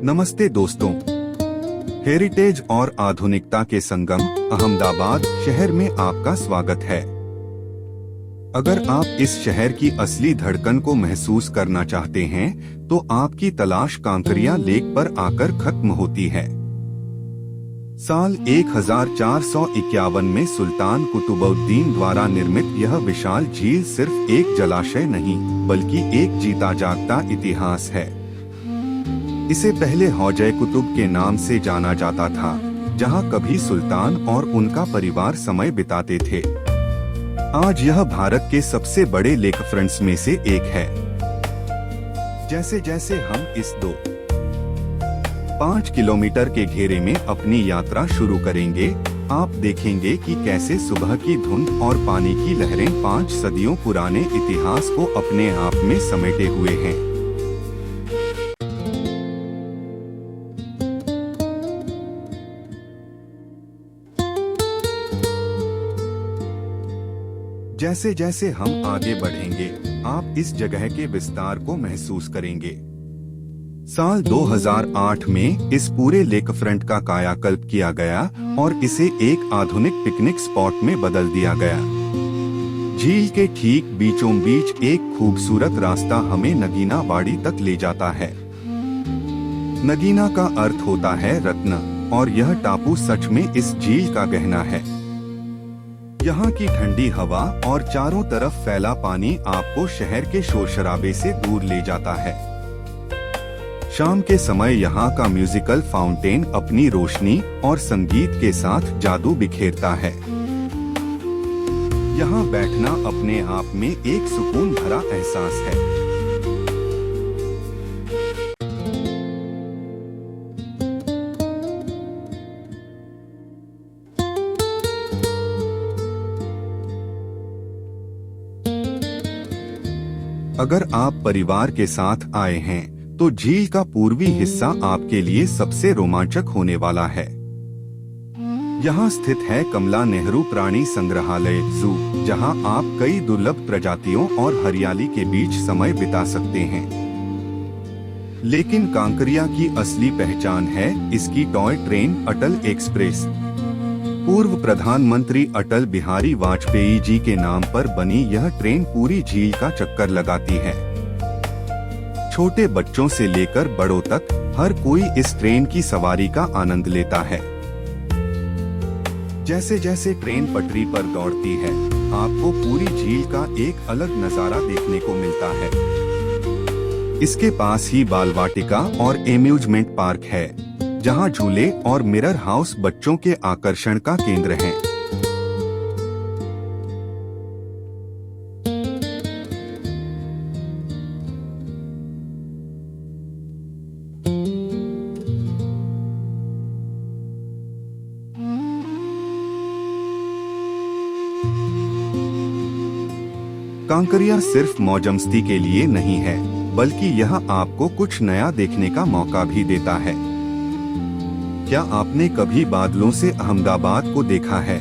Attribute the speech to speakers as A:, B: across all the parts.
A: नमस्ते दोस्तों, हेरिटेज और आधुनिकता के संगम अहमदाबाद शहर में आपका स्वागत है। अगर आप इस शहर की असली धड़कन को महसूस करना चाहते हैं, तो आपकी तलाश कांकरिया लेक पर आकर खत्म होती है। साल 1451 में सुल्तान कुतुबुद्दीन द्वारा निर्मित यह विशाल झील सिर्फ एक जलाशय नहीं, बल्कि एक जीता जागता इतिहास है। इसे पहले हौजे कुतुब के नाम से जाना जाता था, जहां कभी सुल्तान और उनका परिवार समय बिताते थे। आज यह भारत के सबसे बड़े लेक फ्रंट्स में से एक है। जैसे जैसे हम इस 5 किलोमीटर के घेरे में अपनी यात्रा शुरू करेंगे, आप देखेंगे कि कैसे सुबह की धुंध और पानी की लहरें 5 सदियों पुराने इतिहास को अपने आप में समेटे हुए हैं। जैसे जैसे हम आगे बढ़ेंगे, आप इस जगह के विस्तार को महसूस करेंगे। साल 2008 में इस पूरे लेक फ्रंट का कायाकल्प किया गया और इसे एक आधुनिक पिकनिक स्पॉट में बदल दिया गया। झील के ठीक बीचों बीच एक खूबसूरत रास्ता हमें नगीना बाड़ी तक ले जाता है। नगीना का अर्थ होता है रत्न, और यह टापू सच में इस झील का गहना है। यहाँ की ठंडी हवा और चारों तरफ फैला पानी आपको शहर के शोर शराबे से दूर ले जाता है। शाम के समय यहाँ का म्यूजिकल फाउंटेन अपनी रोशनी और संगीत के साथ जादू बिखेरता है। यहाँ बैठना अपने आप में एक सुकून भरा एहसास है। अगर आप परिवार के साथ आए हैं, तो झील का पूर्वी हिस्सा आपके लिए सबसे रोमांचक होने वाला है। यहाँ स्थित है कमला नेहरू प्राणी संग्रहालय जू, जहाँ आप कई दुर्लभ प्रजातियों और हरियाली के बीच समय बिता सकते हैं। लेकिन कांकरिया की असली पहचान है इसकी टॉय ट्रेन अटल एक्सप्रेस। पूर्व प्रधानमंत्री अटल बिहारी वाजपेयी जी के नाम पर बनी यह ट्रेन पूरी झील का चक्कर लगाती है। छोटे बच्चों से लेकर बड़ों तक हर कोई इस ट्रेन की सवारी का आनंद लेता है। जैसे जैसे ट्रेन पटरी पर दौड़ती है, आपको पूरी झील का एक अलग नजारा देखने को मिलता है। इसके पास ही बाल वाटिका और एम्यूजमेंट पार्क है, जहां झूले और मिरर हाउस बच्चों के आकर्षण का केंद्र हैं। कांकरिया सिर्फ मौजमस्ती के लिए नहीं है, बल्कि यह आपको कुछ नया देखने का मौका भी देता है। क्या आपने कभी बादलों से अहमदाबाद को देखा है?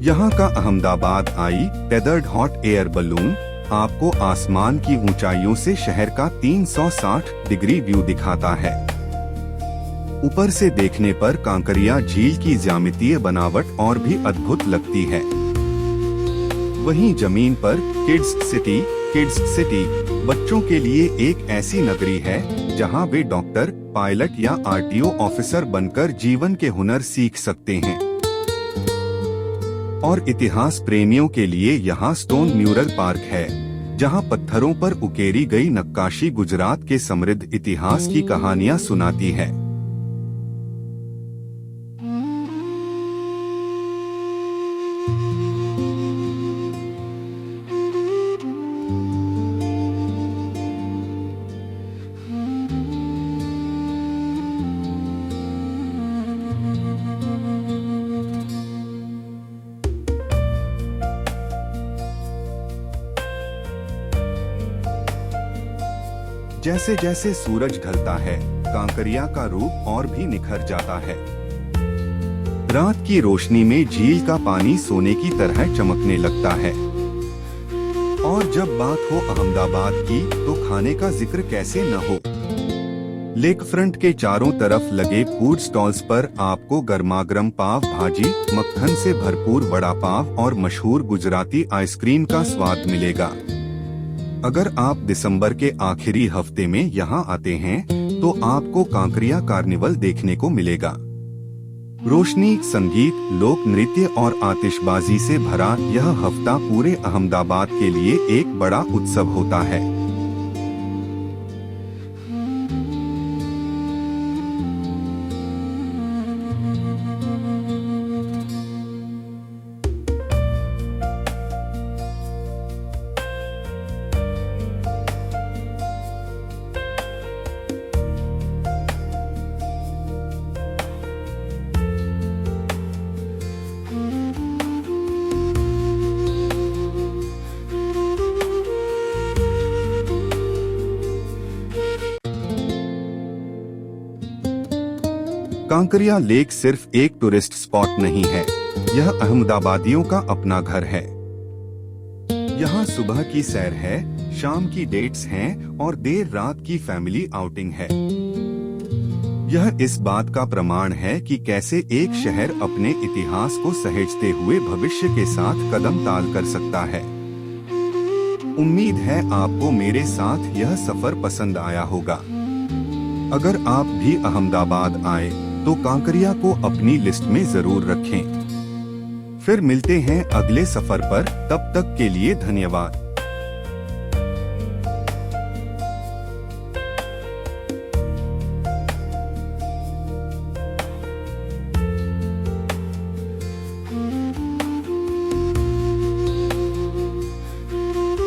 A: यहाँ का अहमदाबाद आई टेदर्ड हॉट एयर बलून आपको आसमान की ऊंचाइयों से शहर का 360 डिग्री व्यू दिखाता है। ऊपर से देखने पर कांकरिया झील की ज्यामितीय बनावट और भी अद्भुत लगती है। वहीं जमीन पर किड्स सिटी बच्चों के लिए एक ऐसी नगरी है, जहां वे डॉक्टर, पायलट या आरटीओ ऑफिसर बनकर जीवन के हुनर सीख सकते हैं। और इतिहास प्रेमियों के लिए यहाँ स्टोन म्यूरल पार्क है, जहां पत्थरों पर उकेरी गई नक्काशी गुजरात के समृद्ध इतिहास की कहानियां सुनाती है। जैसे जैसे सूरज ढलता है, कांकरिया का रूप और भी निखर जाता है। रात की रोशनी में झील का पानी सोने की तरह चमकने लगता है। और जब बात हो अहमदाबाद की, तो खाने का जिक्र कैसे न हो। लेक फ्रंट के चारों तरफ लगे फूड स्टॉल्स पर आपको गर्मागर्म पाव भाजी, मक्खन से भरपूर वड़ा पाव और मशहूर गुजराती आइसक्रीम का स्वाद मिलेगा। अगर आप दिसंबर के आखिरी हफ्ते में यहाँ आते हैं तो आपको कांकरिया कार्निवल देखने को मिलेगा। रोशनी, संगीत, लोक नृत्य और आतिशबाजी से भरा यह हफ्ता पूरे अहमदाबाद के लिए एक बड़ा उत्सव होता है। कांकरिया लेक सिर्फ एक टूरिस्ट स्पॉट नहीं है, यह अहमदाबादियों का अपना घर है। यहाँ सुबह की सैर है, शाम की डेट्स हैं और देर रात की फैमिली आउटिंग है। यह इस बात का प्रमाण है कि कैसे एक शहर अपने इतिहास को सहेजते हुए भविष्य के साथ कदम ताल कर सकता है। उम्मीद है आपको मेरे साथ यह सफर पसंद आया होगा। अगर आप भी अहमदाबाद आए तो कांकरिया को अपनी लिस्ट में जरूर रखें। फिर मिलते हैं अगले सफर पर, तब तक के लिए धन्यवाद।